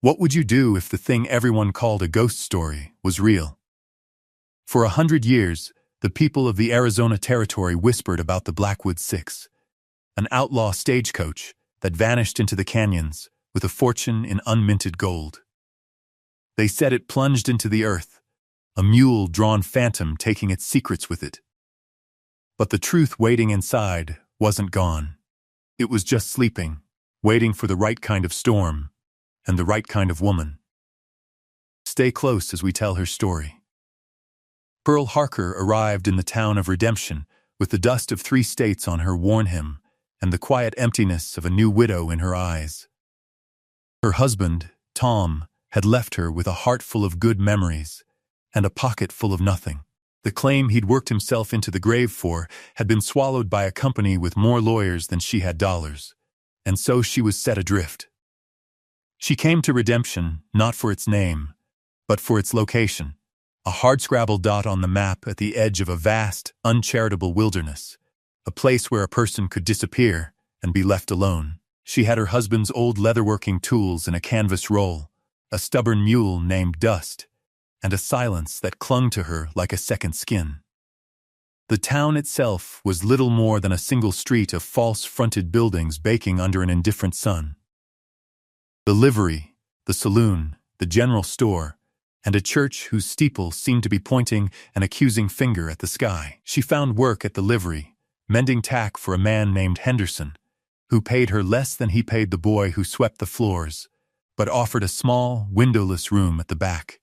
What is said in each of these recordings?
What would you do if the thing everyone called a ghost story was real? For 100 years, the people of the Arizona Territory whispered about the Blackwood Six, an outlaw stagecoach that vanished into the canyons with a fortune in unminted gold. They said it plunged into the earth, a mule-drawn phantom taking its secrets with it. But the truth waiting inside wasn't gone. It was just sleeping, waiting for the right kind of storm and the right kind of woman. Stay close as we tell her story. Pearl Harker arrived in the town of Redemption with the dust of 3 states on her worn hymn and the quiet emptiness of a new widow in her eyes. Her husband, Tom, had left her with a heart full of good memories and a pocket full of nothing. The claim he'd worked himself into the grave for had been swallowed by a company with more lawyers than she had dollars, and so she was set adrift. She came to Redemption not for its name, but for its location, a hardscrabble dot on the map at the edge of a vast, uncharitable wilderness, a place where a person could disappear and be left alone. She had her husband's old leatherworking tools in a canvas roll, a stubborn mule named Dust, and a silence that clung to her like a second skin. The town itself was little more than a single street of false-fronted buildings baking under an indifferent sun. The livery, the saloon, the general store, and a church whose steeple seemed to be pointing an accusing finger at the sky. She found work at the livery, mending tack for a man named Henderson, who paid her less than he paid the boy who swept the floors, but offered a small, windowless room at the back.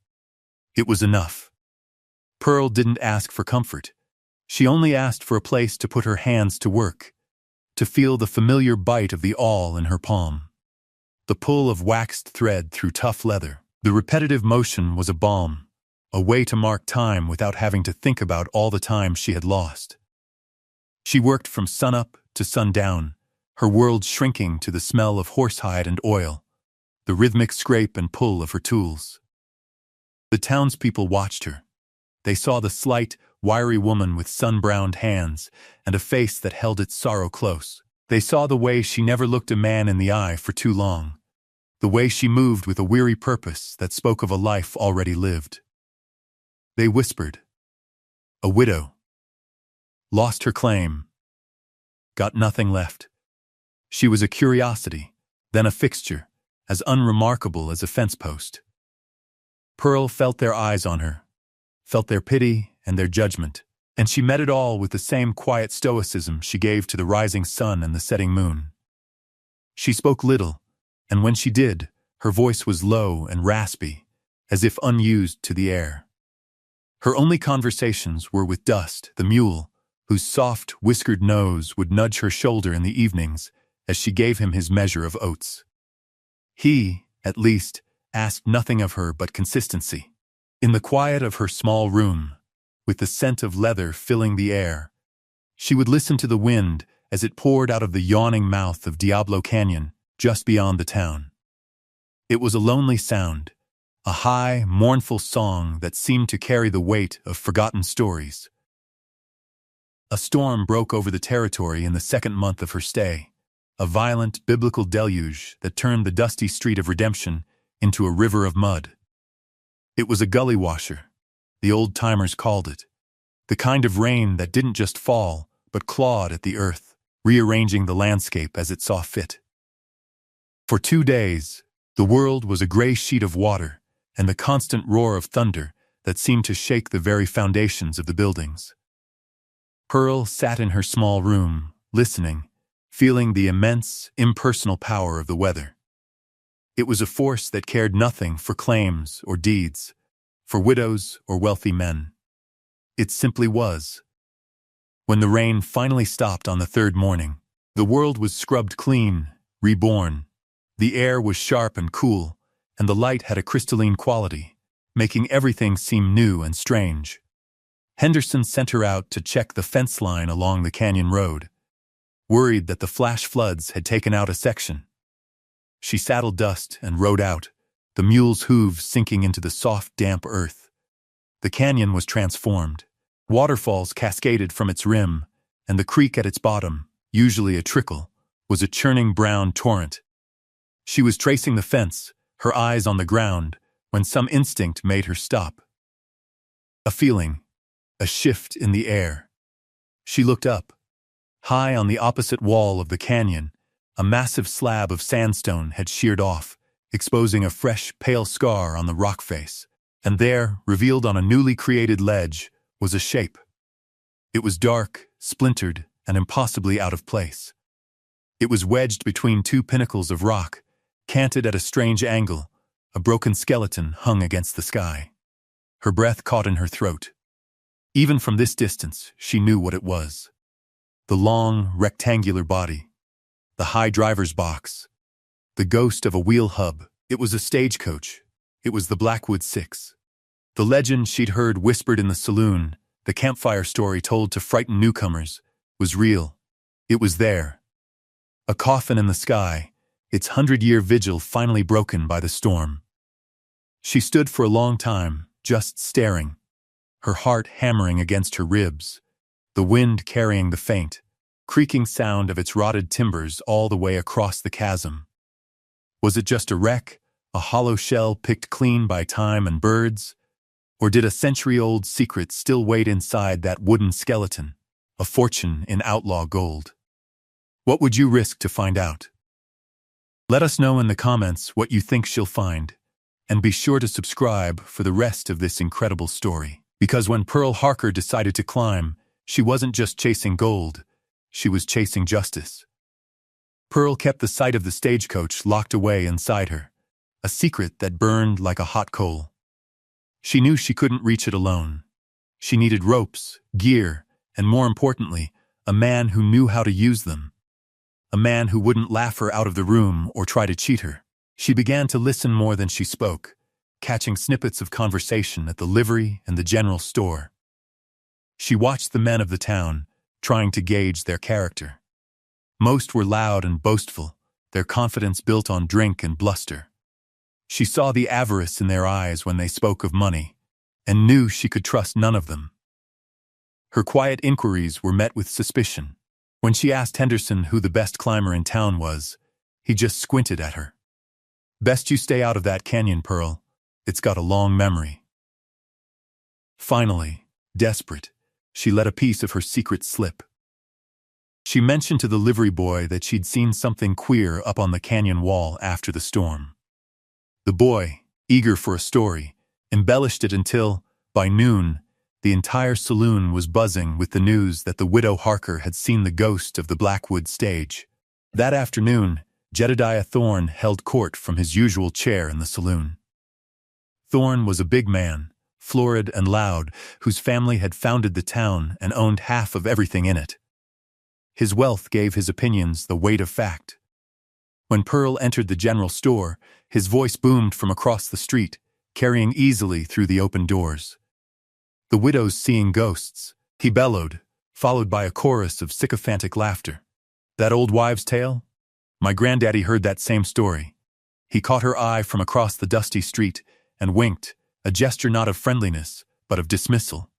It was enough. Pearl didn't ask for comfort. She only asked for a place to put her hands to work, to feel the familiar bite of the awl in her palm, the pull of waxed thread through tough leather. The repetitive motion was a balm, a way to mark time without having to think about all the time she had lost. She worked from sunup to sundown, her world shrinking to the smell of horsehide and oil, the rhythmic scrape and pull of her tools. The townspeople watched her. They saw the slight, wiry woman with sun-browned hands and a face that held its sorrow close. They saw the way she never looked a man in the eye for too long, the way she moved with a weary purpose that spoke of a life already lived. They whispered, "A widow. Lost her claim. Got nothing left." She was a curiosity, then a fixture, as unremarkable as a fence post. Pearl felt their eyes on her, felt their pity and their judgment, and she met it all with the same quiet stoicism she gave to the rising sun and the setting moon. She spoke little, and when she did, her voice was low and raspy, as if unused to the air. Her only conversations were with Dust, the mule, whose soft, whiskered nose would nudge her shoulder in the evenings as she gave him his measure of oats. He, at least, asked nothing of her but consistency. In the quiet of her small room, with the scent of leather filling the air, she would listen to the wind as it poured out of the yawning mouth of Diablo Canyon just beyond the town. It was a lonely sound, a high, mournful song that seemed to carry the weight of forgotten stories. A storm broke over the territory in the 2nd month of her stay, a violent biblical deluge that turned the dusty street of Redemption into a river of mud. It was a gully washer, the old-timers called it, the kind of rain that didn't just fall, but clawed at the earth, rearranging the landscape as it saw fit. For 2 days, the world was a gray sheet of water and the constant roar of thunder that seemed to shake the very foundations of the buildings. Pearl sat in her small room, listening, feeling the immense, impersonal power of the weather. It was a force that cared nothing for claims or deeds, for widows or wealthy men. It simply was. When the rain finally stopped on the 3rd morning, the world was scrubbed clean, reborn. The air was sharp and cool, and the light had a crystalline quality, making everything seem new and strange. Henderson sent her out to check the fence line along the canyon road, worried that the flash floods had taken out a section. She saddled Dust and rode out, the mule's hooves sinking into the soft, damp earth. The canyon was transformed. Waterfalls cascaded from its rim, and the creek at its bottom, usually a trickle, was a churning brown torrent. She was tracing the fence, her eyes on the ground, when some instinct made her stop. A feeling, a shift in the air. She looked up. High on the opposite wall of the canyon, a massive slab of sandstone had sheared off, exposing a fresh, pale scar on the rock face. And there, revealed on a newly created ledge, was a shape. It was dark, splintered, and impossibly out of place. It was wedged between two pinnacles of rock, canted at a strange angle. A broken skeleton hung against the sky. Her breath caught in her throat. Even from this distance, she knew what it was. The long, rectangular body. The high driver's box. The ghost of a wheel hub. It was a stagecoach. It was the Blackwood Six. The legend she'd heard whispered in the saloon, the campfire story told to frighten newcomers, was real. It was there. A coffin in the sky, its 100-year vigil finally broken by the storm. She stood for a long time, just staring, her heart hammering against her ribs, the wind carrying the faint, creaking sound of its rotted timbers all the way across the chasm. Was it just a wreck, a hollow shell picked clean by time and birds? Or did a century-old secret still wait inside that wooden skeleton, a fortune in outlaw gold? What would you risk to find out? Let us know in the comments what you think she'll find, and be sure to subscribe for the rest of this incredible story. Because when Pearl Harker decided to climb, she wasn't just chasing gold, she was chasing justice. Pearl kept the sight of the stagecoach locked away inside her, a secret that burned like a hot coal. She knew she couldn't reach it alone. She needed ropes, gear, and more importantly, a man who knew how to use them. A man who wouldn't laugh her out of the room or try to cheat her. She began to listen more than she spoke, catching snippets of conversation at the livery and the general store. She watched the men of the town, trying to gauge their character. Most were loud and boastful, their confidence built on drink and bluster. She saw the avarice in their eyes when they spoke of money, and knew she could trust none of them. Her quiet inquiries were met with suspicion. When she asked Henderson who the best climber in town was, he just squinted at her. "Best you stay out of that canyon, Pearl. It's got a long memory." Finally, desperate, she let a piece of her secret slip. She mentioned to the livery boy that she'd seen something queer up on the canyon wall after the storm. The boy, eager for a story, embellished it until, by noon, the entire saloon was buzzing with the news that the widow Harker had seen the ghost of the Blackwood stage. That afternoon, Jedediah Thorne held court from his usual chair in the saloon. Thorne was a big man, florid and loud, whose family had founded the town and owned half of everything in it. His wealth gave his opinions the weight of fact. When Pearl entered the general store, his voice boomed from across the street, carrying easily through the open doors. "The widow's seeing ghosts," he bellowed, followed by a chorus of sycophantic laughter. "That old wives' tale? My granddaddy heard that same story." He caught her eye from across the dusty street and winked, a gesture not of friendliness, but of dismissal.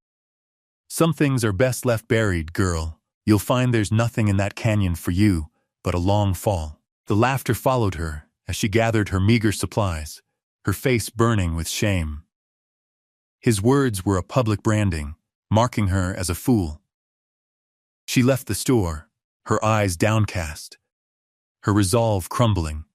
"Some things are best left buried, girl. You'll find there's nothing in that canyon for you but a long fall." The laughter followed her as she gathered her meager supplies, her face burning with shame. His words were a public branding, marking her as a fool. She left the store, her eyes downcast, her resolve crumbling.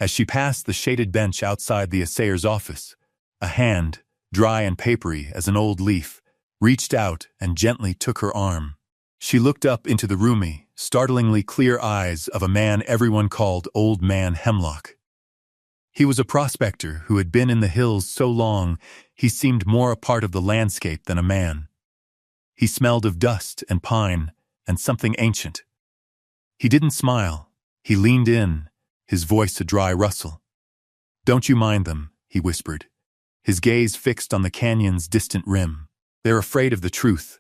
As she passed the shaded bench outside the assayer's office, a hand, dry and papery as an old leaf, reached out and gently took her arm. She looked up into the roomy, startlingly clear eyes of a man everyone called Old Man Hemlock. He was a prospector who had been in the hills so long he seemed more a part of the landscape than a man. He smelled of dust and pine and something ancient. He didn't smile. He leaned in, his voice a dry rustle. "Don't you mind them," he whispered, his gaze fixed on the canyon's distant rim. "They're afraid of the truth."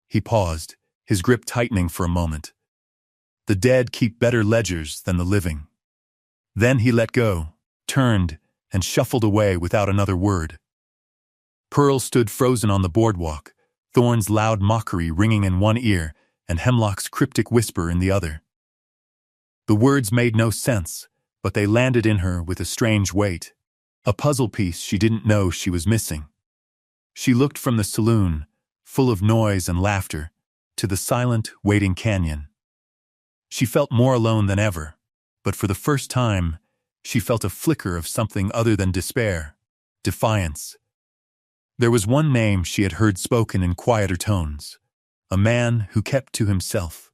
He paused, his grip tightening for a moment. "The dead keep better ledgers than the living." Then he let go, turned, and shuffled away without another word. Pearl stood frozen on the boardwalk, Thorne's loud mockery ringing in one ear and Hemlock's cryptic whisper in the other. The words made no sense, but they landed in her with a strange weight, a puzzle piece she didn't know she was missing. She looked from the saloon, full of noise and laughter, to the silent, waiting canyon. She felt more alone than ever, but for the first time, she felt a flicker of something other than despair, defiance. There was one name she had heard spoken in quieter tones, a man who kept to himself.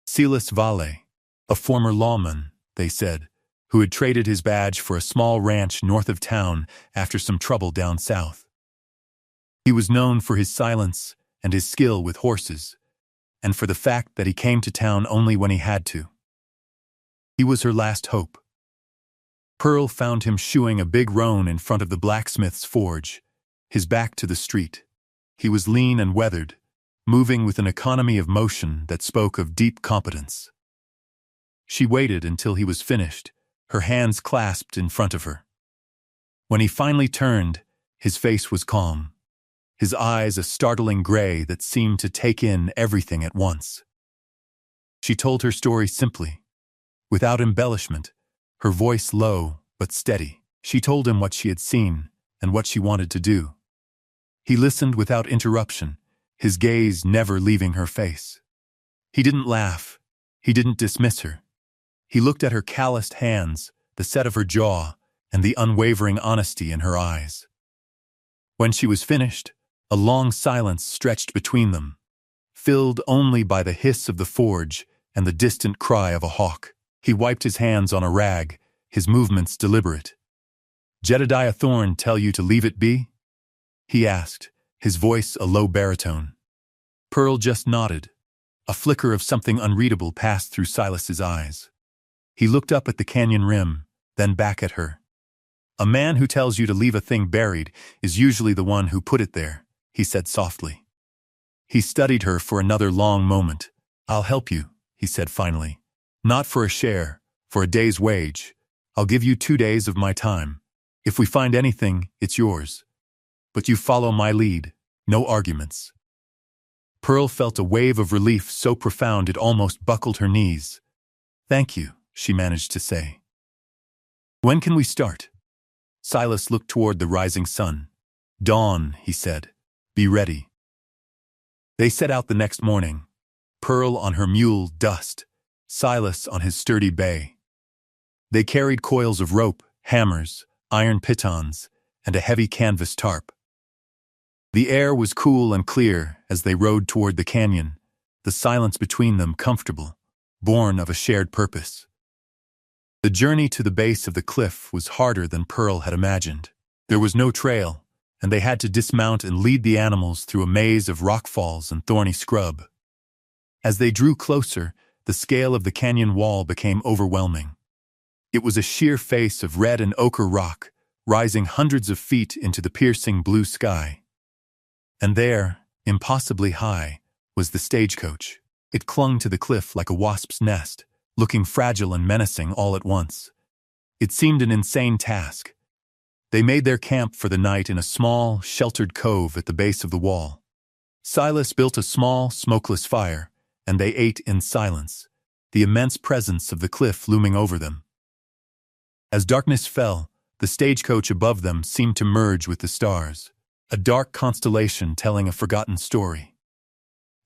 Silas Valle, a former lawman, they said, who had traded his badge for a small ranch north of town after some trouble down south. He was known for his silence and his skill with horses, and for the fact that he came to town only when he had to. He was her last hope. Pearl found him shoeing a big roan in front of the blacksmith's forge, his back to the street. He was lean and weathered, moving with an economy of motion that spoke of deep competence. She waited until he was finished, her hands clasped in front of her. When he finally turned, his face was calm, his eyes a startling gray that seemed to take in everything at once. She told her story simply, without embellishment, her voice low but steady. She told him what she had seen and what she wanted to do. He listened without interruption, his gaze never leaving her face. He didn't laugh. He didn't dismiss her. He looked at her calloused hands, the set of her jaw, and the unwavering honesty in her eyes. When she was finished, a long silence stretched between them, filled only by the hiss of the forge and the distant cry of a hawk. He wiped his hands on a rag, his movements deliberate. "Jedediah Thorne tell you to leave it be?" he asked, his voice a low baritone. Pearl just nodded. A flicker of something unreadable passed through Silas's eyes. He looked up at the canyon rim, then back at her. "A man who tells you to leave a thing buried is usually the one who put it there," he said softly. He studied her for another long moment. "I'll help you," he said finally. "Not for a share, for a day's wage. I'll give you 2 days of my time. If we find anything, it's yours. But you follow my lead, no arguments." Pearl felt a wave of relief so profound it almost buckled her knees. "Thank you," she managed to say. "When can we start?" Silas looked toward the rising sun. "Dawn," he said. "Be ready." They set out the next morning, Pearl on her mule, Dust, Silas on his sturdy bay. They carried coils of rope, hammers, iron pitons, and a heavy canvas tarp. The air was cool and clear as they rode toward the canyon, the silence between them comfortable, born of a shared purpose. The journey to the base of the cliff was harder than Pearl had imagined. There was no trail, and they had to dismount and lead the animals through a maze of rockfalls and thorny scrub. As they drew closer, the scale of the canyon wall became overwhelming. It was a sheer face of red and ochre rock, rising hundreds of feet into the piercing blue sky. And there, impossibly high, was the stagecoach. It clung to the cliff like a wasp's nest, looking fragile and menacing all at once. It seemed an insane task. They made their camp for the night in a small, sheltered cove at the base of the wall. Silas built a small, smokeless fire, and they ate in silence, the immense presence of the cliff looming over them. As darkness fell, the stagecoach above them seemed to merge with the stars, a dark constellation telling a forgotten story.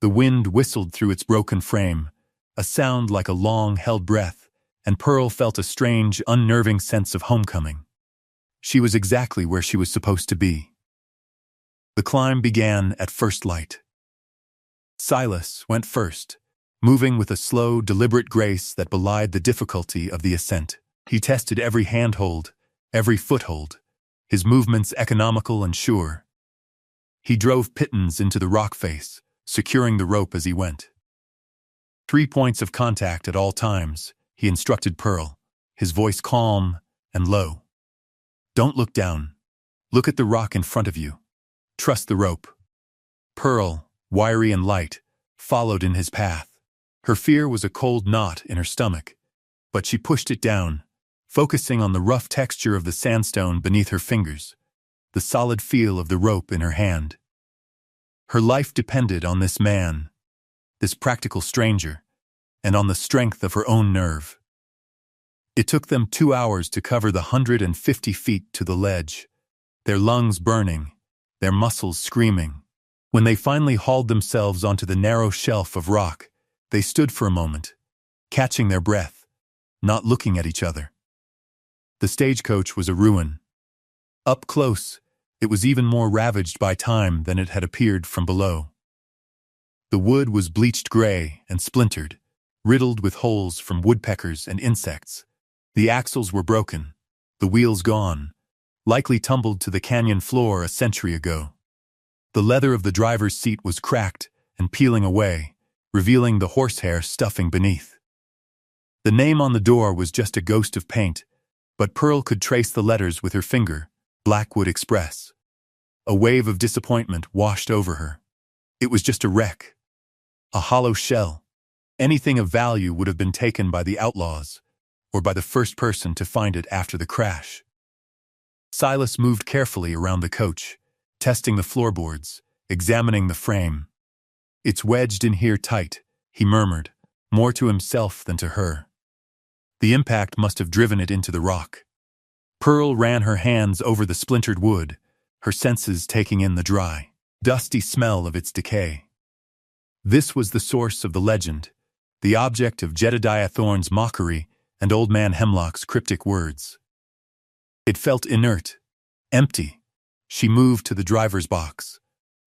The wind whistled through its broken frame, a sound like a long-held breath, and Pearl felt a strange, unnerving sense of homecoming. She was exactly where she was supposed to be. The climb began at first light. Silas went first, moving with a slow, deliberate grace that belied the difficulty of the ascent. He tested every handhold, every foothold, his movements economical and sure. He drove pitons into the rock face, securing the rope as he went. 3 points of contact at all times, he instructed Pearl, his voice calm and low. "Don't look down. Look at the rock in front of you. Trust the rope." Pearl, wiry and light, followed in his path. Her fear was a cold knot in her stomach, but she pushed it down, focusing on the rough texture of the sandstone beneath her fingers, the solid feel of the rope in her hand. Her life depended on this man, this practical stranger, and on the strength of her own nerve. It took them 2 hours to cover the 150 feet to the ledge, their lungs burning, their muscles screaming. When they finally hauled themselves onto the narrow shelf of rock, they stood for a moment, catching their breath, not looking at each other. The stagecoach was a ruin. Up close, it was even more ravaged by time than it had appeared from below. The wood was bleached gray and splintered, riddled with holes from woodpeckers and insects. The axles were broken, the wheels gone, likely tumbled to the canyon floor a century ago. The leather of the driver's seat was cracked and peeling away, revealing the horsehair stuffing beneath. The name on the door was just a ghost of paint, but Pearl could trace the letters with her finger, Blackwood Express. A wave of disappointment washed over her. It was just a wreck. A hollow shell. Anything of value would have been taken by the outlaws, or by the first person to find it after the crash. Silas moved carefully around the coach, testing the floorboards, examining the frame. "It's wedged in here tight," he murmured, more to himself than to her. The impact must have driven it into the rock. Pearl ran her hands over the splintered wood, her senses taking in the dry, dusty smell of its decay. This was the source of the legend, the object of Jedediah Thorne's mockery and Old Man Hemlock's cryptic words. It felt inert, empty. She moved to the driver's box,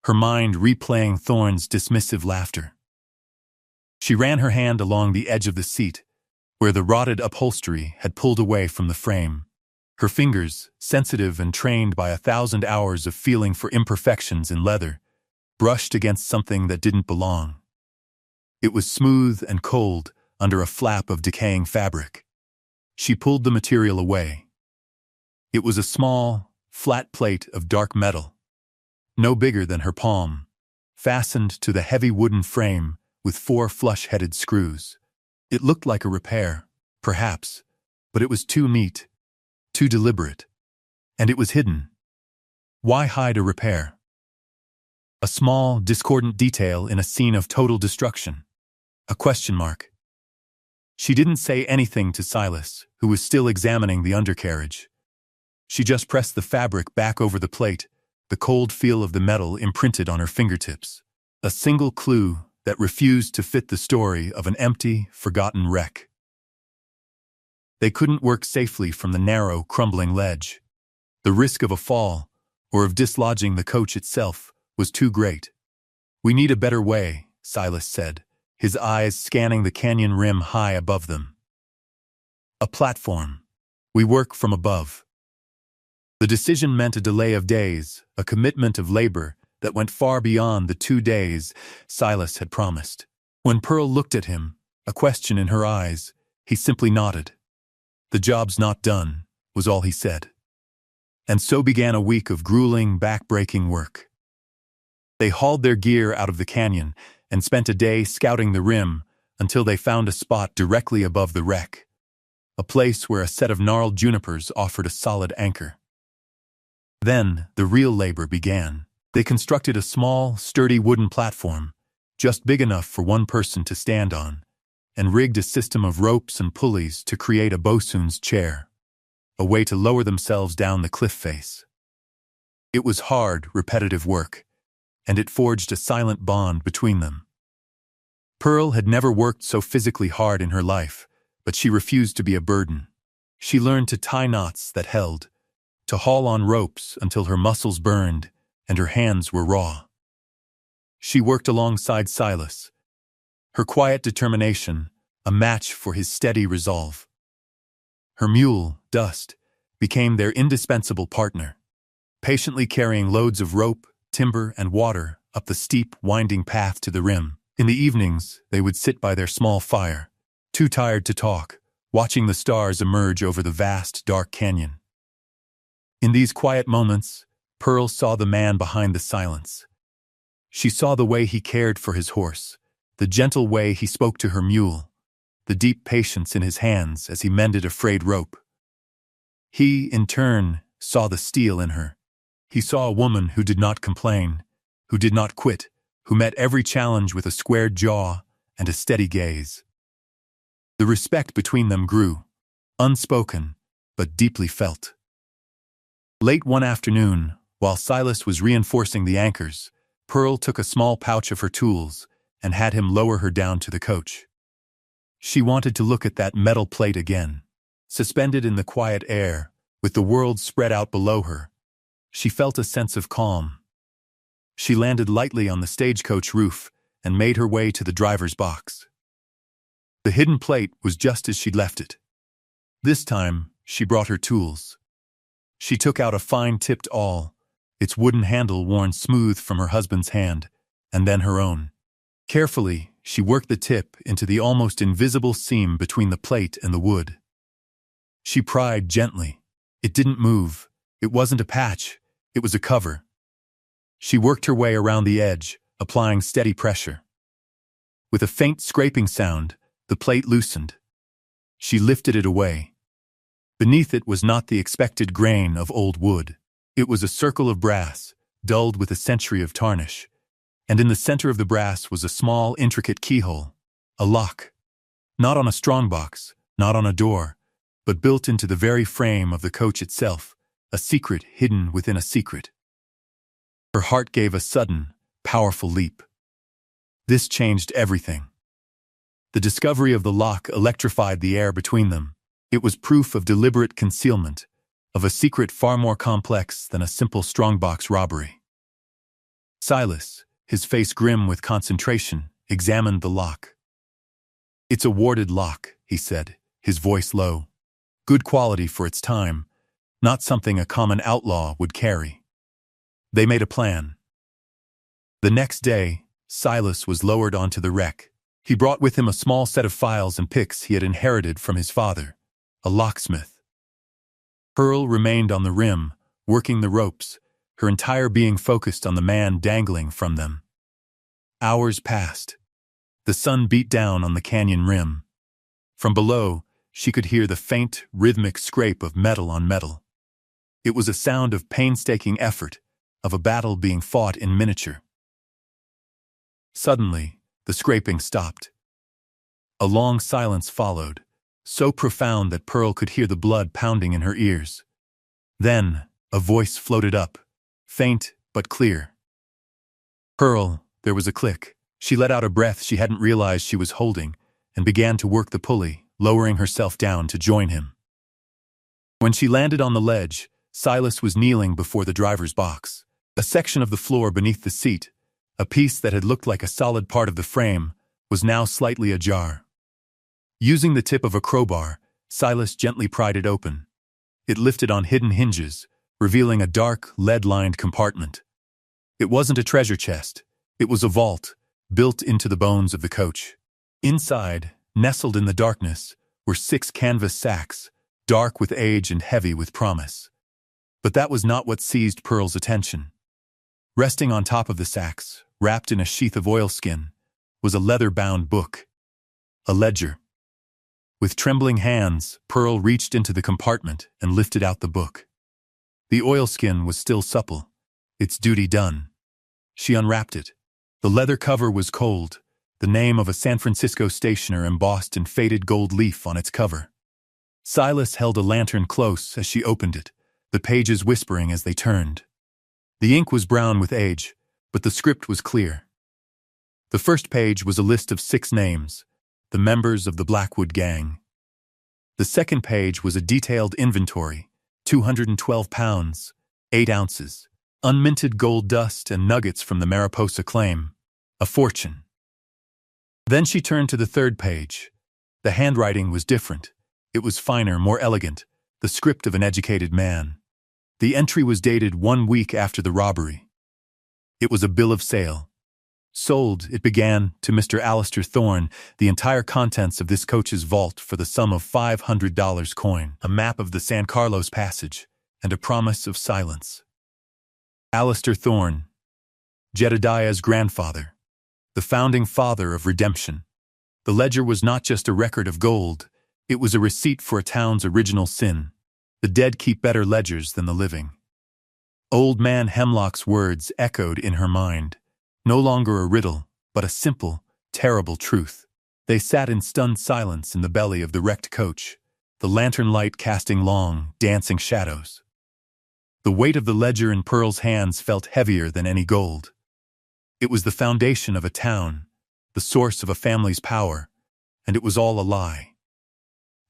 her mind replaying Thorne's dismissive laughter. She ran her hand along the edge of the seat, where the rotted upholstery had pulled away from the frame. Her fingers, sensitive and trained by 1,000 hours of feeling for imperfections in leather, brushed against something that didn't belong. It was smooth and cold under a flap of decaying fabric. She pulled the material away. It was a small, flat plate of dark metal, no bigger than her palm, fastened to the heavy wooden frame with 4 flush-headed screws. It looked like a repair, perhaps, but it was too neat, too deliberate. And it was hidden. Why hide a repair? A small, discordant detail in a scene of total destruction. A question mark. She didn't say anything to Silas, who was still examining the undercarriage. She just pressed the fabric back over the plate, the cold feel of the metal imprinted on her fingertips. A single clue that refused to fit the story of an empty, forgotten wreck. They couldn't work safely from the narrow, crumbling ledge. The risk of a fall, or of dislodging the coach itself, was too great. "We need a better way," Silas said, his eyes scanning the canyon rim high above them. "A platform. We work from above." The decision meant a delay of days, a commitment of labor that went far beyond the 2 days Silas had promised. When Pearl looked at him, a question in her eyes, he simply nodded. "The job's not done," was all he said. And so began a week of grueling, back-breaking work. They hauled their gear out of the canyon and spent a day scouting the rim until they found a spot directly above the wreck, a place where a set of gnarled junipers offered a solid anchor. Then the real labor began. They constructed a small, sturdy wooden platform, just big enough for one person to stand on, and rigged a system of ropes and pulleys to create a bosun's chair, a way to lower themselves down the cliff face. It was hard, repetitive work, and it forged a silent bond between them. Pearl had never worked so physically hard in her life, but she refused to be a burden. She learned to tie knots that held, to haul on ropes until her muscles burned and her hands were raw. She worked alongside Silas, her quiet determination a match for his steady resolve. Her mule, Dust, became their indispensable partner, patiently carrying loads of rope, timber, and water up the steep, winding path to the rim. In the evenings, they would sit by their small fire, too tired to talk, watching the stars emerge over the vast, dark canyon. In these quiet moments, Pearl saw the man behind the silence. She saw the way he cared for his horse, the gentle way he spoke to her mule, the deep patience in his hands as he mended a frayed rope. He, in turn, saw the steel in her. He saw a woman who did not complain, who did not quit, who met every challenge with a squared jaw and a steady gaze. The respect between them grew. unspoken, but deeply felt. Late one afternoon, while Silas was reinforcing the anchors, Pearl took a small pouch of her tools and had him lower her down to the coach. She wanted to look at that metal plate again. Suspended in the quiet air, with the world spread out below her, she felt a sense of calm. She landed lightly on the stagecoach roof and made her way to the driver's box. The hidden plate was just as she'd left it. This time, she brought her tools. She took out a fine-tipped awl, its wooden handle worn smooth from her husband's hand, and then her own. Carefully, she worked the tip into the almost invisible seam between the plate and the wood. She pried gently. It didn't move. It wasn't a patch. It was a cover. She worked her way around the edge, applying steady pressure. With a faint scraping sound, the plate loosened. She lifted it away. Beneath it was not the expected grain of old wood. It was a circle of brass, dulled with a century of tarnish. And in the center of the brass was a small, intricate keyhole, a lock. Not on a strongbox, not on a door, but built into the very frame of the coach itself, a secret hidden within a secret. Her heart gave a sudden, powerful leap. This changed everything. The discovery of the lock electrified the air between them. It was proof of deliberate concealment, of a secret far more complex than a simple strongbox robbery. Silas, his face grim with concentration, examined the lock. "It's a warded lock," he said, his voice low. "Good quality for its time, not something a common outlaw would carry." They made a plan. The next day, Silas was lowered onto the wreck. He brought with him a small set of files and picks he had inherited from his father, a locksmith. Pearl remained on the rim, working the ropes, her entire being focused on the man dangling from them. Hours passed. The sun beat down on the canyon rim. From below, she could hear the faint, rhythmic scrape of metal on metal. It was a sound of painstaking effort, of a battle being fought in miniature. Suddenly, the scraping stopped. A long silence followed, so profound that Pearl could hear the blood pounding in her ears. Then, a voice floated up, faint but clear. "Pearl," there was a click. She let out a breath she hadn't realized she was holding, and began to work the pulley, lowering herself down to join him. When she landed on the ledge, Silas was kneeling before the driver's box. A section of the floor beneath the seat, a piece that had looked like a solid part of the frame, was now slightly ajar. Using the tip of a crowbar, Silas gently pried it open. It lifted on hidden hinges, revealing a dark, lead-lined compartment. It wasn't a treasure chest. It was a vault, built into the bones of the coach. Inside, nestled in the darkness, were 6 canvas sacks, dark with age and heavy with promise. But that was not what seized Pearl's attention. Resting on top of the sacks, wrapped in a sheath of oilskin, was a leather-bound book. A ledger. With trembling hands, Pearl reached into the compartment and lifted out the book. The oilskin was still supple, its duty done. She unwrapped it. The leather cover was cold, the name of a San Francisco stationer embossed in faded gold leaf on its cover. Silas held a lantern close as she opened it, the pages whispering as they turned. The ink was brown with age, but the script was clear. The first page was a list of 6 names, the members of the Blackwood Gang. The second page was a detailed inventory, 212 pounds, 8 ounces, unminted gold dust and nuggets from the Mariposa claim, a fortune. Then she turned to the third page. The handwriting was different. It was finer, more elegant, the script of an educated man. The entry was dated 1 week after the robbery. It was a bill of sale. Sold, it began, to Mr. Alistair Thorne, the entire contents of this coach's vault for the sum of $500 coin, a map of the San Carlos Passage, and a promise of silence. Alistair Thorne, Jedediah's grandfather, the founding father of redemption. The ledger was not just a record of gold, it was a receipt for a town's original sin. The dead keep better ledgers than the living. Old Man Hemlock's words echoed in her mind, no longer a riddle, but a simple, terrible truth. They sat in stunned silence in the belly of the wrecked coach, the lantern light casting long, dancing shadows. The weight of the ledger in Pearl's hands felt heavier than any gold. It was the foundation of a town, the source of a family's power, and it was all a lie.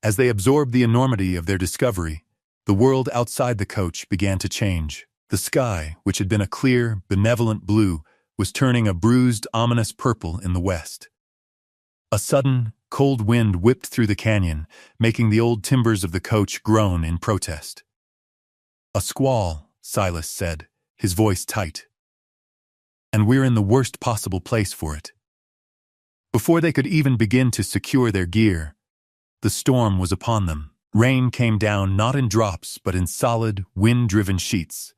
As they absorbed the enormity of their discovery, the world outside the coach began to change. The sky, which had been a clear, benevolent blue, was turning a bruised, ominous purple in the west. A sudden, cold wind whipped through the canyon, making the old timbers of the coach groan in protest. "A squall," Silas said, his voice tight. "And we're in the worst possible place for it." Before they could even begin to secure their gear, the storm was upon them. Rain came down not in drops but in solid, wind-driven sheets.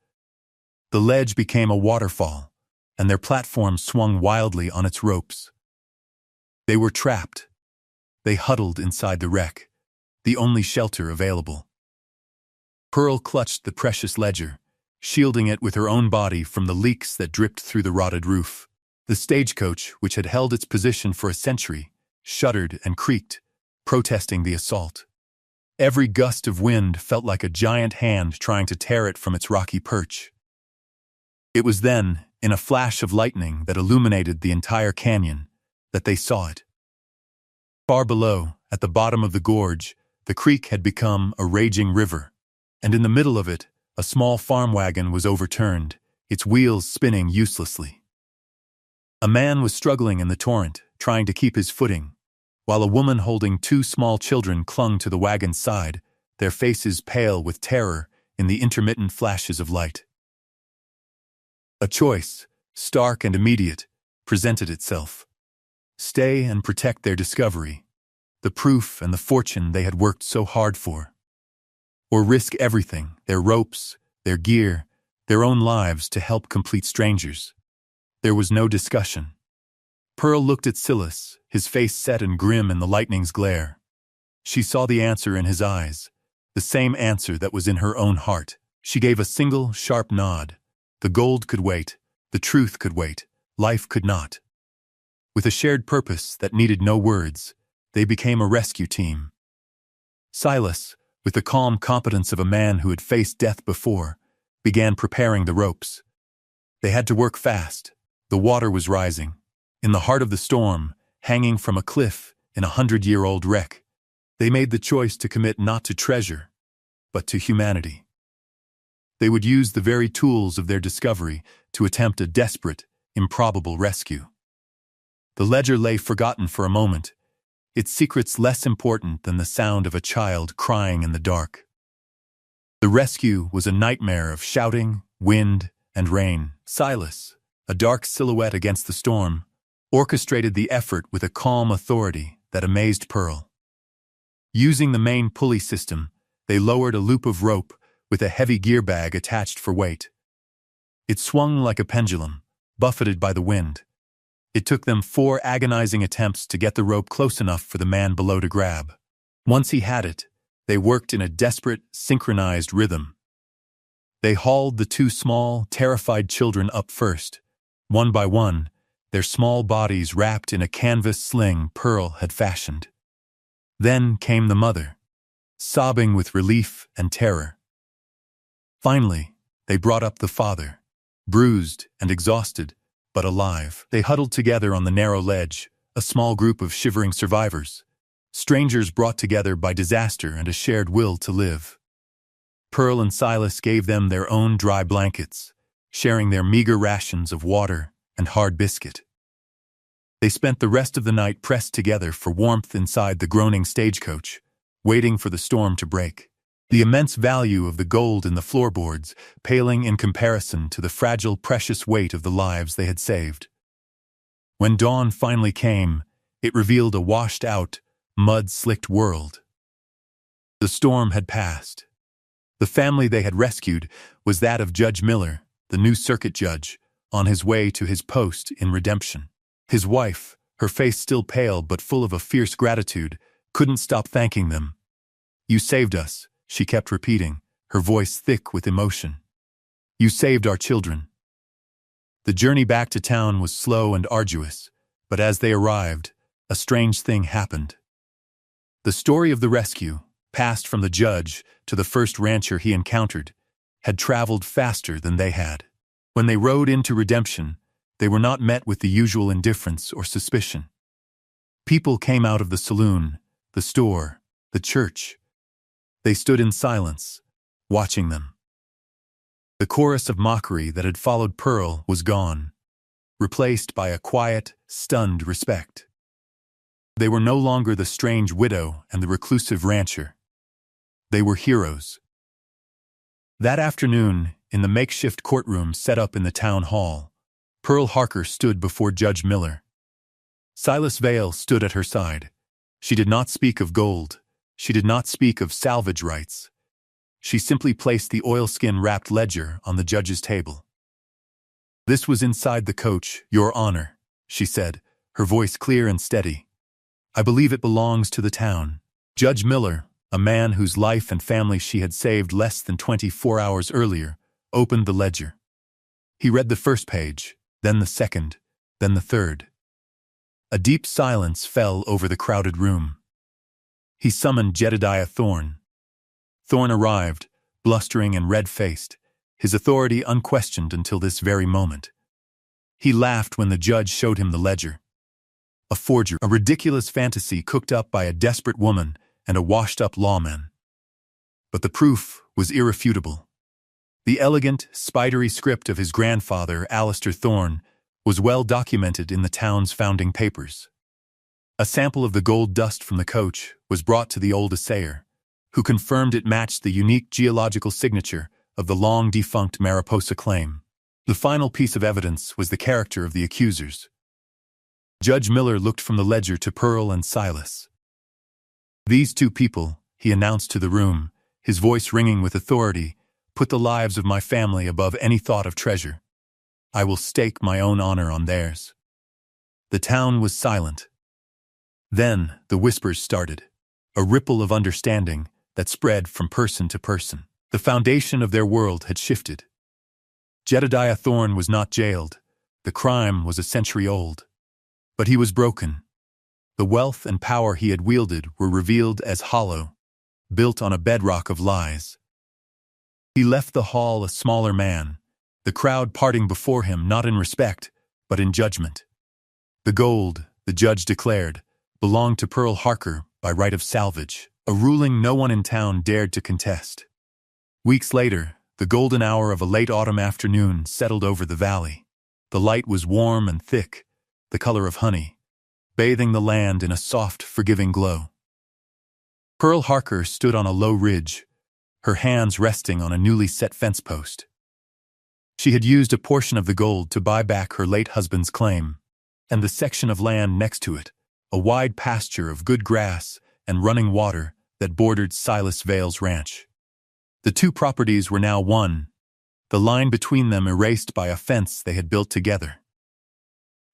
The ledge became a waterfall, and their platform swung wildly on its ropes. They were trapped. They huddled inside the wreck, the only shelter available. Pearl clutched the precious ledger, shielding it with her own body from the leaks that dripped through the rotted roof. The stagecoach, which had held its position for a century, shuddered and creaked, protesting the assault. Every gust of wind felt like a giant hand trying to tear it from its rocky perch. It was then, in a flash of lightning that illuminated the entire canyon, that they saw it. Far below, at the bottom of the gorge, the creek had become a raging river, and in the middle of it, a small farm wagon was overturned, its wheels spinning uselessly. A man was struggling in the torrent, trying to keep his footing, while a woman holding two small children clung to the wagon's side, their faces pale with terror in the intermittent flashes of light. A choice, stark and immediate, presented itself. Stay and protect their discovery, the proof and the fortune they had worked so hard for. Or risk everything, their ropes, their gear, their own lives to help complete strangers. There was no discussion. Pearl looked at Silas, his face set and grim in the lightning's glare. She saw the answer in his eyes, the same answer that was in her own heart. She gave a single, sharp nod. The gold could wait, the truth could wait, life could not. With a shared purpose that needed no words, they became a rescue team. Silas, with the calm competence of a man who had faced death before, began preparing the ropes. They had to work fast. The water was rising. In the heart of the storm, hanging from a cliff in a 100-year-old wreck, they made the choice to commit not to treasure, but to humanity. They would use the very tools of their discovery to attempt a desperate, improbable rescue. The ledger lay forgotten for a moment, its secrets less important than the sound of a child crying in the dark. The rescue was a nightmare of shouting, wind, and rain. Silas, a dark silhouette against the storm, orchestrated the effort with a calm authority that amazed Pearl. Using the main pulley system, they lowered a loop of rope with a heavy gear bag attached for weight. It swung like a pendulum, buffeted by the wind. It took them 4 agonizing attempts to get the rope close enough for the man below to grab. Once he had it, they worked in a desperate, synchronized rhythm. They hauled the 2 small, terrified children up first. One by one, their small bodies wrapped in a canvas sling Pearl had fashioned. Then came the mother, sobbing with relief and terror. Finally, they brought up the father, bruised and exhausted, but alive. They huddled together on the narrow ledge, a small group of shivering survivors, strangers brought together by disaster and a shared will to live. Pearl and Silas gave them their own dry blankets, sharing their meager rations of water and hard biscuit. They spent the rest of the night pressed together for warmth inside the groaning stagecoach, waiting for the storm to break. The immense value of the gold in the floorboards paling in comparison to the fragile, precious weight of the lives they had saved. When dawn finally came, it revealed a washed-out, mud-slicked world. The storm had passed. The family they had rescued was that of Judge Miller, the new circuit judge, on his way to his post in redemption. His wife, her face still pale but full of a fierce gratitude, couldn't stop thanking them. "You saved us," she kept repeating, her voice thick with emotion. "You saved our children." The journey back to town was slow and arduous, but as they arrived, a strange thing happened. The story of the rescue, passed from the judge to the first rancher he encountered, had traveled faster than they had. When they rode into redemption, they were not met with the usual indifference or suspicion. People came out of the saloon, the store, the church. They stood in silence, watching them. The chorus of mockery that had followed Pearl was gone, replaced by a quiet, stunned respect. They were no longer the strange widow and the reclusive rancher. They were heroes. That afternoon, in the makeshift courtroom set up in the town hall, Pearl Harker stood before Judge Miller. Silas Vale stood at her side. She did not speak of gold. She did not speak of salvage rights. She simply placed the oilskin-wrapped ledger on the judge's table. "This was inside the coach, Your Honor," she said, her voice clear and steady. "I believe it belongs to the town." Judge Miller, a man whose life and family she had saved less than 24 hours earlier, opened the ledger. He read the first page, then the second, then the third. A deep silence fell over the crowded room. He summoned Jedediah Thorne. Thorne arrived, blustering and red-faced, his authority unquestioned until this very moment. He laughed when the judge showed him the ledger. A forgery, a ridiculous fantasy cooked up by a desperate woman and a washed-up lawman. But the proof was irrefutable. The elegant, spidery script of his grandfather, Alistair Thorne, was well documented in the town's founding papers. A sample of the gold dust from the coach was brought to the old assayer, who confirmed it matched the unique geological signature of the long-defunct Mariposa claim. The final piece of evidence was the character of the accusers. Judge Miller looked from the ledger to Pearl and Silas. "These two people," he announced to the room, his voice ringing with authority, "put the lives of my family above any thought of treasure. I will stake my own honor on theirs." The town was silent. Then the whispers started, a ripple of understanding that spread from person to person. The foundation of their world had shifted. Jedediah Thorne was not jailed. The crime was a century old. But he was broken. The wealth and power he had wielded were revealed as hollow, built on a bedrock of lies. He left the hall a smaller man, the crowd parting before him not in respect, but in judgment. The gold, the judge declared, belonged to Pearl Harker by right of salvage, a ruling no one in town dared to contest. Weeks later, the golden hour of a late autumn afternoon settled over the valley. The light was warm and thick, the color of honey, bathing the land in a soft, forgiving glow. Pearl Harker stood on a low ridge, her hands resting on a newly set fence post. She had used a portion of the gold to buy back her late husband's claim, and the section of land next to it, a wide pasture of good grass and running water that bordered Silas Vale's ranch. The two properties were now one, the line between them erased by a fence they had built together.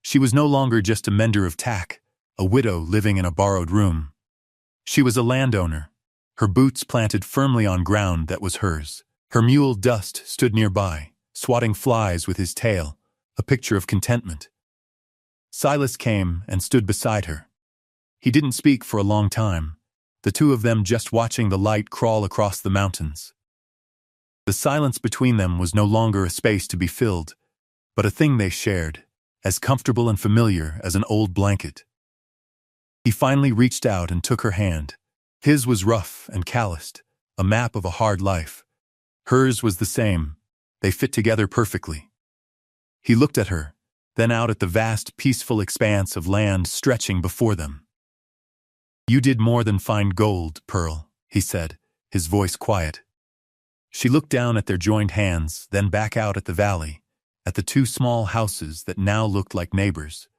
She was no longer just a mender of tack, a widow living in a borrowed room. She was a landowner, her boots planted firmly on ground that was hers. Her mule Dust stood nearby, swatting flies with his tail, a picture of contentment. Silas came and stood beside her. He didn't speak for a long time, the two of them just watching the light crawl across the mountains. The silence between them was no longer a space to be filled, but a thing they shared, as comfortable and familiar as an old blanket. He finally reached out and took her hand. His was rough and calloused, a map of a hard life. Hers was the same. They fit together perfectly. He looked at her, then out at the vast, peaceful expanse of land stretching before them. "You did more than find gold, Pearl," he said, his voice quiet. She looked down at their joined hands, then back out at the valley, at the two small houses that now looked like neighbors.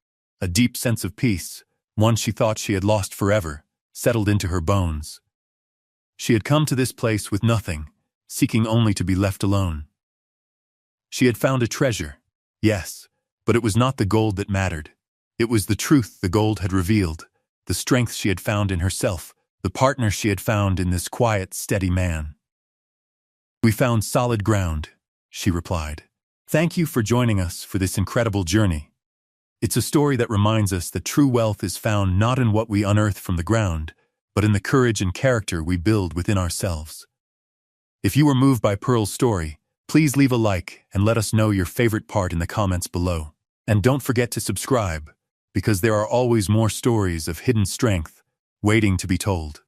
A deep sense of peace, one she thought she had lost forever, settled into her bones. She had come to this place with nothing, seeking only to be left alone. She had found a treasure, yes, but it was not the gold that mattered. It was the truth the gold had revealed, the strength she had found in herself, the partner she had found in this quiet, steady man. "We found solid ground," she replied. "Thank you for joining us for this incredible journey. It's a story that reminds us that true wealth is found not in what we unearth from the ground, but in the courage and character we build within ourselves. If you were moved by Pearl's story, please leave a like and let us know your favorite part in the comments below. And don't forget to subscribe, because there are always more stories of hidden strength waiting to be told.